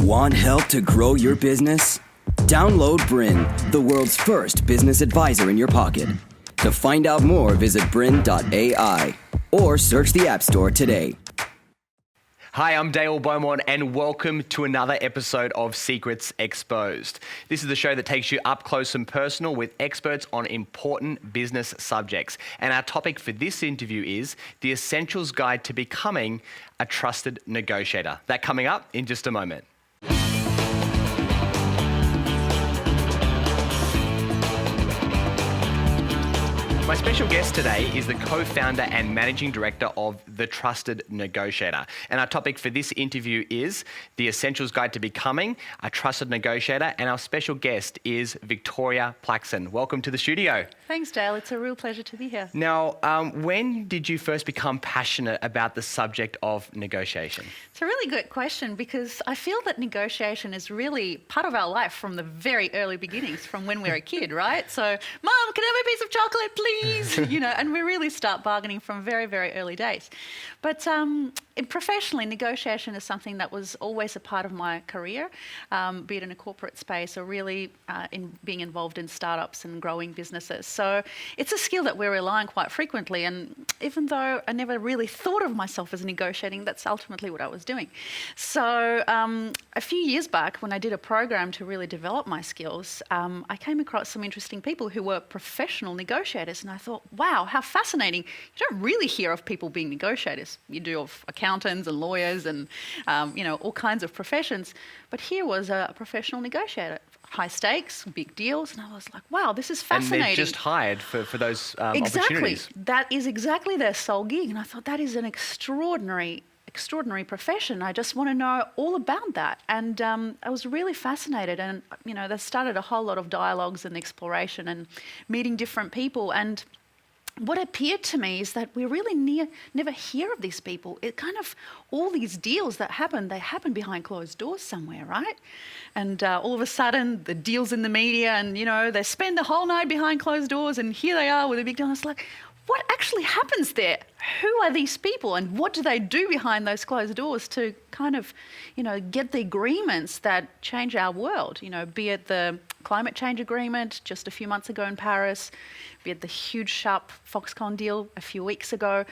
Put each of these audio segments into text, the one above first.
Want help to grow your business? Download BRiN, the world's first business advisor in your pocket. To find out more, visit BRiN.ai or search the App Store today. Hi, I'm Dale Beaumont and welcome to another episode of Secrets Exposed. This is the show that takes you up close and personal with experts on important business subjects. And our topic for this interview is the Essentials Guide to Becoming a Trusted Negotiator. That coming up in just a moment. My special guest today is the co-founder and managing director of The Trusted Negotiator. And our topic for this interview is the Essentials Guide to Becoming a Trusted Negotiator. And our special guest is Victoria Plaksin. Welcome to the studio. Thanks, Dale. It's a real pleasure to be here. Now, when did you first become passionate about the subject of negotiation? It's a really good question because I feel that negotiation is really part of our life from the very early beginnings, from when we're a kid, right? So, Mom, can I have a piece of chocolate, please? And we really start bargaining from very, very early days. But professionally, negotiation is something that was always a part of my career, be it in a corporate space or really in being involved in startups and growing businesses. So it's a skill that we rely on quite frequently. And even though I never really thought of myself as negotiating, that's ultimately what I was doing. So a few years back, when I did a program to really develop my skills, I came across some interesting people who were professional negotiators. And I thought, wow, how fascinating. You don't really hear of people being negotiators. You do of accountants and lawyers and, all kinds of professions. But here was a professional negotiator. High stakes, big deals. And I was like, wow, this is fascinating. And they're just hired for those opportunities. Exactly. That is exactly their sole gig. And I thought that is an extraordinary profession. I just want to know all about that. And I was really fascinated. And, that started a whole lot of dialogues and exploration and meeting different people. And what appeared to me is that we really never hear of these people. It kind of, all these deals that happen, they happen behind closed doors somewhere, right? And all of a sudden, the deals in the media and, they spend the whole night behind closed doors and here they are with a big deal. And it's like, what actually happens there? Who are these people and what do they do behind those closed doors to kind of, get the agreements that change our world? Be it the climate change agreement just a few months ago in Paris, be it the huge Sharp Foxconn deal a few weeks ago.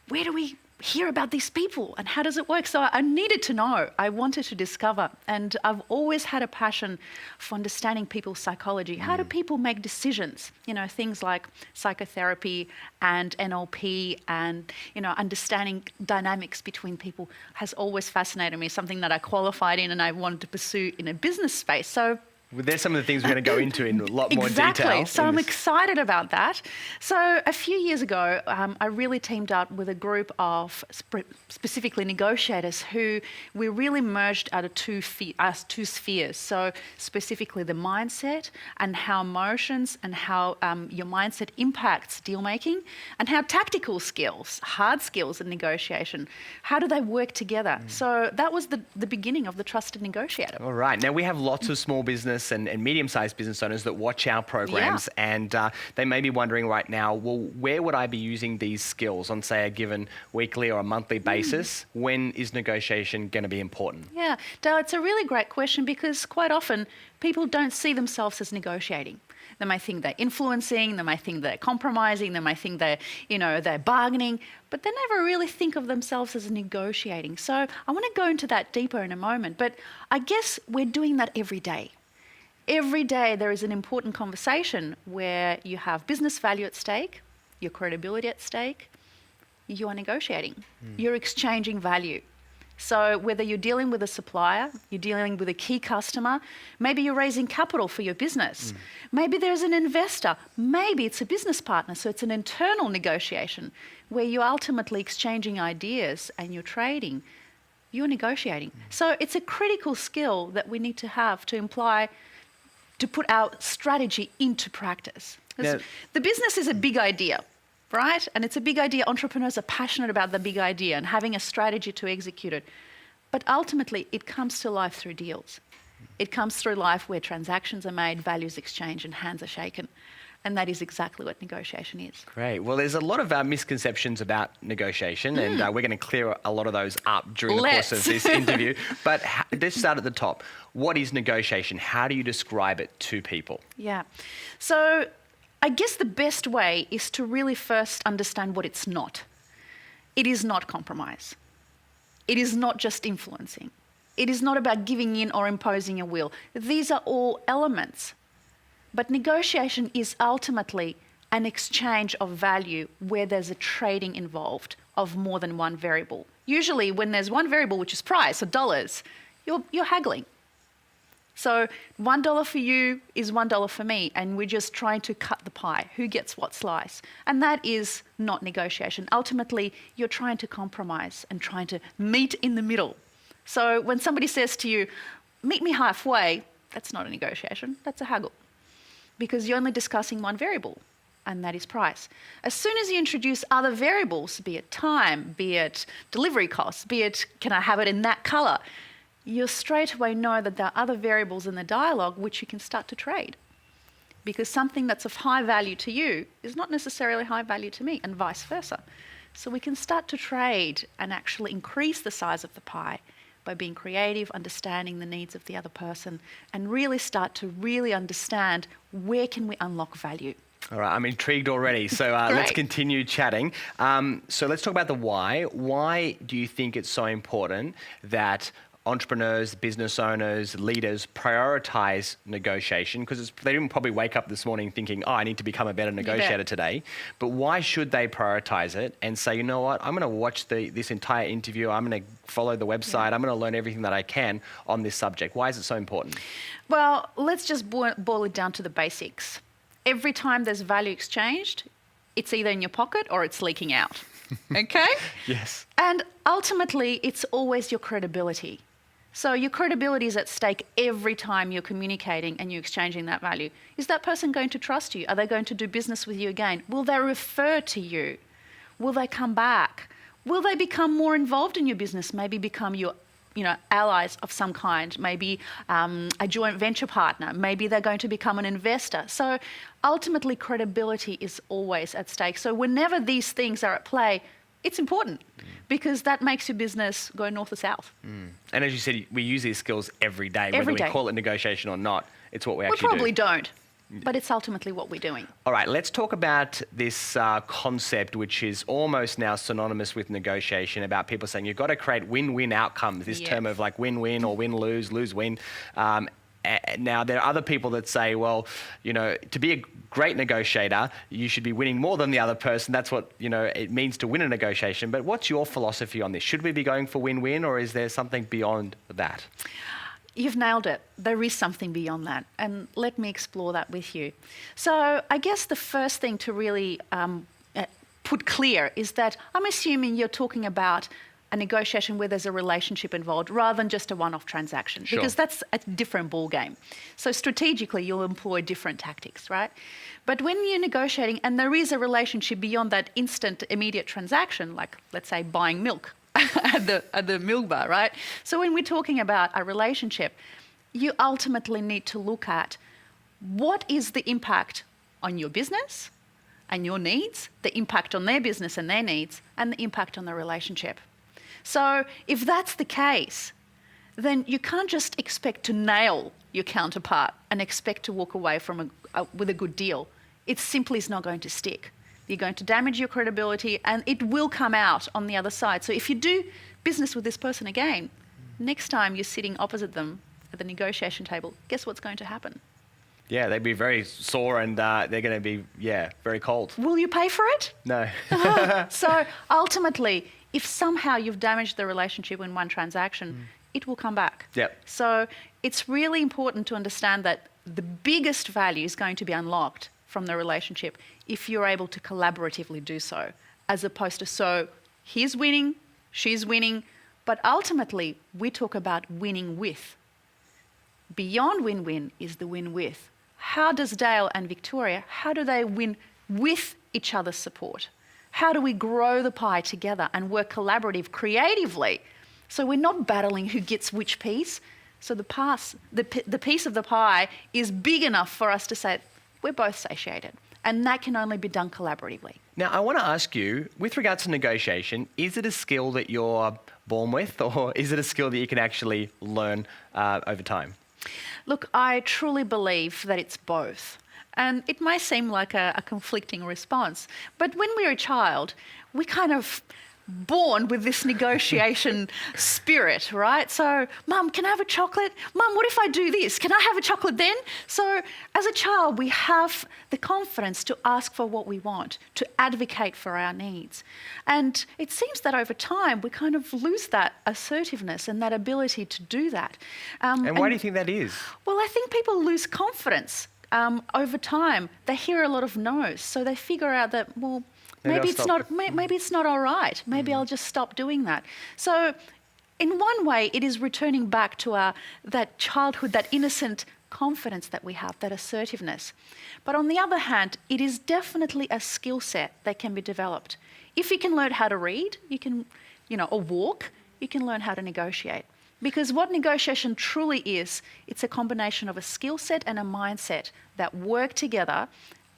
Where do we hear about these people and how does it work? So I needed to know. I wanted to discover. And I've always had a passion for understanding people's psychology. How do people make decisions? Things like psychotherapy and NLP and, understanding dynamics between people has always fascinated me, something that I qualified in and I wanted to pursue in a business space. So there's some of the things we're going to go into in a lot more detail. Exactly. So I'm excited about that. So a few years ago, I really teamed up with a group of specifically negotiators who we really merged out of two spheres. So specifically the mindset and how emotions and how your mindset impacts deal making and how tactical skills, hard skills in negotiation, how do they work together? So that was the beginning of the Trusted Negotiator. All right. Now we have lots of small business and medium-sized business owners that watch our programs and they may be wondering right now, well, where would I be using these skills on, say, a given weekly or a monthly basis? When is negotiation going to be important? Yeah, Dale, it's a really great question because quite often people don't see themselves as negotiating. They may think they're influencing, they may think they're compromising, they may think they're bargaining, but they never really think of themselves as negotiating. So I want to go into that deeper in a moment, but I guess we're doing that every day. Every day there is an important conversation where you have business value at stake, your credibility at stake, you are negotiating, you're exchanging value. So whether you're dealing with a supplier, you're dealing with a key customer, maybe you're raising capital for your business, maybe there's an investor, maybe it's a business partner, so it's an internal negotiation where you're ultimately exchanging ideas and you're trading, you're negotiating. So it's a critical skill that we need to have to put our strategy into practice. The business is a big idea, right? And it's a big idea. Entrepreneurs are passionate about the big idea and having a strategy to execute it. But ultimately, it comes to life through deals. It comes through life where transactions are made, values exchanged, and hands are shaken. And that is exactly what negotiation is. Great. Well, there's a lot of misconceptions about negotiation, and we're going to clear a lot of those up during the course of this interview. But let's start at the top. What is negotiation? How do you describe it to people? Yeah. So I guess the best way is to really first understand what it's not. It is not compromise. It is not just influencing. It is not about giving in or imposing a will. These are all elements. But negotiation is ultimately an exchange of value where there's a trading involved of more than one variable. Usually when there's one variable, which is price or dollars, you're haggling. So $1 for you is $1 for me, and we're just trying to cut the pie. Who gets what slice? And that is not negotiation. Ultimately, you're trying to compromise and trying to meet in the middle. So when somebody says to you, meet me halfway, that's not a negotiation, that's a haggle. Because you're only discussing one variable, and that is price. As soon as you introduce other variables, be it time, be it delivery costs, be it can I have it in that color, you straight away know that there are other variables in the dialogue which you can start to trade. Because something that's of high value to you is not necessarily high value to me, and vice versa. So we can start to trade and actually increase the size of the pie by being creative, understanding the needs of the other person, and really start to really understand where can we unlock value. All right, I'm intrigued already. So let's continue chatting. So let's talk about the why. Why do you think it's so important that entrepreneurs, business owners, leaders prioritize negotiation? Because they didn't probably wake up this morning thinking, I need to become a better negotiator today. But why should they prioritize it and say, you know what, I'm going to watch this entire interview. I'm going to follow the website. I'm going to learn everything that I can on this subject. Why is it so important? Well, let's just boil it down to the basics. Every time there's value exchanged, it's either in your pocket or it's leaking out. Okay? Yes. And ultimately, it's always your credibility. So your credibility is at stake every time you're communicating and you're exchanging that value. Is that person going to trust you? Are they going to do business with you again? Will they refer to you? Will they come back? Will they become more involved in your business? Maybe become your allies of some kind, maybe a joint venture partner, maybe they're going to become an investor. So ultimately credibility is always at stake. So whenever these things are at play, it's important because that makes your business go north or south. And as you said, we use these skills every day, whether we call it negotiation or not. It's what we actually do. We probably don't, but it's ultimately what we're doing. All right, let's talk about this concept, which is almost now synonymous with negotiation, about people saying you've got to create win-win outcomes, this term of like win-win or win-lose, lose-win. Now, there are other people that say, well, to be a great negotiator, you should be winning more than the other person. That's what, it means to win a negotiation. But what's your philosophy on this? Should we be going for win-win, or is there something beyond that? You've nailed it. There is something beyond that. And let me explore that with you. So I guess the first thing to really put clear is that I'm assuming you're talking about a negotiation where there's a relationship involved rather than just a one-off transaction, because that's a different ball game. So strategically, you'll employ different tactics, right? But when you're negotiating and there is a relationship beyond that instant, immediate transaction, like let's say buying milk at the milk bar, right? So when we're talking about a relationship, you ultimately need to look at what is the impact on your business and your needs, the impact on their business and their needs, and the impact on the relationship. So if that's the case, then you can't just expect to nail your counterpart and expect to walk away from with a good deal. It simply is not going to stick. You're going to damage your credibility and it will come out on the other side. So if you do business with this person again, next time you're sitting opposite them at the negotiation table, guess what's going to happen? Yeah, they'd be very sore and they're going to be, very cold. Will you pay for it? No. So ultimately, if somehow you've damaged the relationship in one transaction, it will come back. Yep. So it's really important to understand that the biggest value is going to be unlocked from the relationship if you're able to collaboratively do so, as opposed to so he's winning, she's winning, but ultimately we talk about winning with. Beyond win-win is the win with. How does Dale and Victoria, how do they win with each other's support? How do we grow the pie together and work collaborative, creatively? So we're not battling who gets which piece. So the piece of the pie is big enough for us to say, we're both satiated. And that can only be done collaboratively. Now, I want to ask you, with regards to negotiation, is it a skill that you're born with, or is it a skill that you can actually learn over time? Look, I truly believe that it's both. And it may seem like a conflicting response, but when we're a child, we kind of born with this negotiation spirit, right? So, Mum, can I have a chocolate? Mum, what if I do this? Can I have a chocolate then? So as a child, we have the confidence to ask for what we want, to advocate for our needs. And it seems that over time, we kind of lose that assertiveness and that ability to do that. And why do you think that is? Well, I think people lose confidence over time. They hear a lot of no's, so they figure out that, well, maybe it's not all right. Maybe I'll just stop doing that. So in one way, it is returning back to that childhood, that innocent confidence that we have, that assertiveness. But on the other hand, it is definitely a skill set that can be developed. If you can learn how to read, you can, or walk, you can learn how to negotiate. Because what negotiation truly is, it's a combination of a skill set and a mindset that work together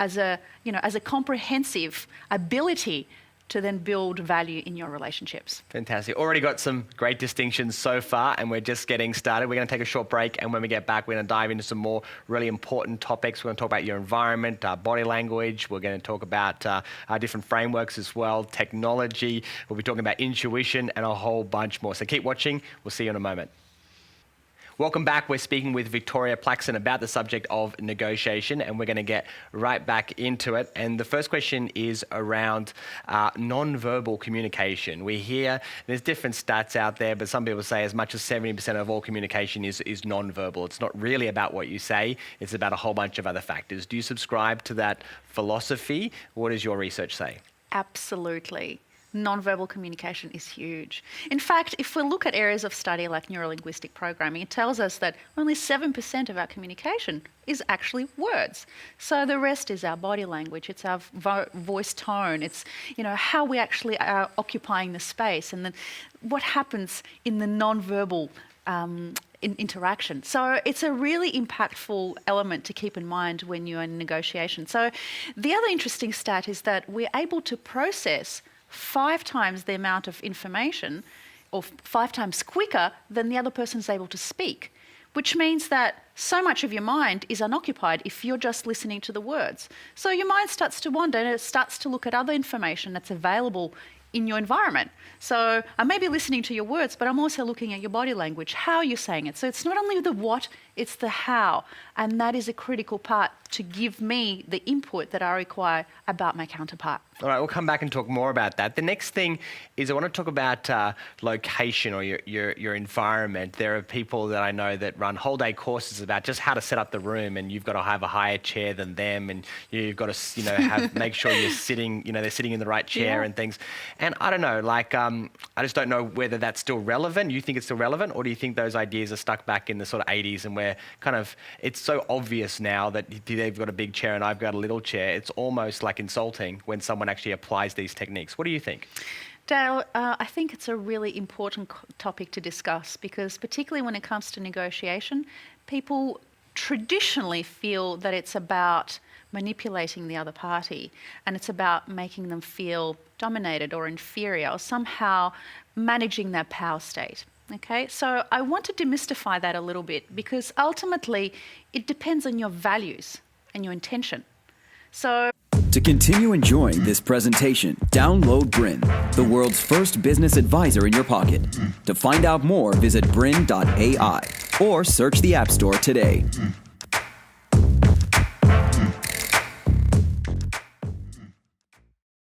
as a comprehensive ability to then build value in your relationships. Fantastic. Already got some great distinctions so far, and we're just getting started. We're going to take a short break, and when we get back, we're going to dive into some more really important topics. We're going to talk about your environment, body language. We're going to talk about our different frameworks as well, technology. We'll be talking about intuition and a whole bunch more. So keep watching. We'll see you in a moment. Welcome back. We're speaking with Victoria Plaksin about the subject of negotiation, and we're going to get right back into it. And the first question is around non-verbal communication. We hear there's different stats out there, but some people say as much as 70% of all communication is non-verbal. It's not really about what you say. It's about a whole bunch of other factors. Do you subscribe to that philosophy? What does your research say? Absolutely. Non-verbal communication is huge. In fact, if we look at areas of study like neurolinguistic programming, it tells us that only 7% of our communication is actually words. So the rest is our body language, it's our voice tone, it's how we actually are occupying the space, and then what happens in the non-verbal interaction. So it's a really impactful element to keep in mind when you're in negotiation. So the other interesting stat is that we're able to process 5 times the amount of information, or 5 times quicker than the other person is able to speak, which means that so much of your mind is unoccupied if you're just listening to the words. So your mind starts to wander and it starts to look at other information that's available in your environment. So I may be listening to your words, but I'm also looking at your body language, how you're saying it. So it's not only the what, it's the how. And that is a critical part to give me the input that I require about my counterpart. All right, we'll come back and talk more about that. The next thing is I want to talk about location or your environment. There are people that I know that run whole day courses about just how to set up the room, and you've got to have a higher chair than them, and you've got to make sure you're sitting, they're sitting in the right chair and things. And I don't know, I just don't know whether that's still relevant. You think it's still relevant, or do you think those ideas are stuck back in the sort of 80s and where it's so obvious now that they've got a big chair and I've got a little chair. It's almost like insulting when someone actually applies these techniques. What do you think? Dale, I think it's a really important topic to discuss because particularly when it comes to negotiation, people traditionally feel that it's about manipulating the other party and it's about making them feel dominated or inferior or somehow managing their power state. Okay, so I want to demystify that a little bit because ultimately it depends on your values and your intention. So to continue enjoying this presentation, download BRiN, the world's first business advisor in your pocket. To find out more, visit BRiN.ai or search the App Store today.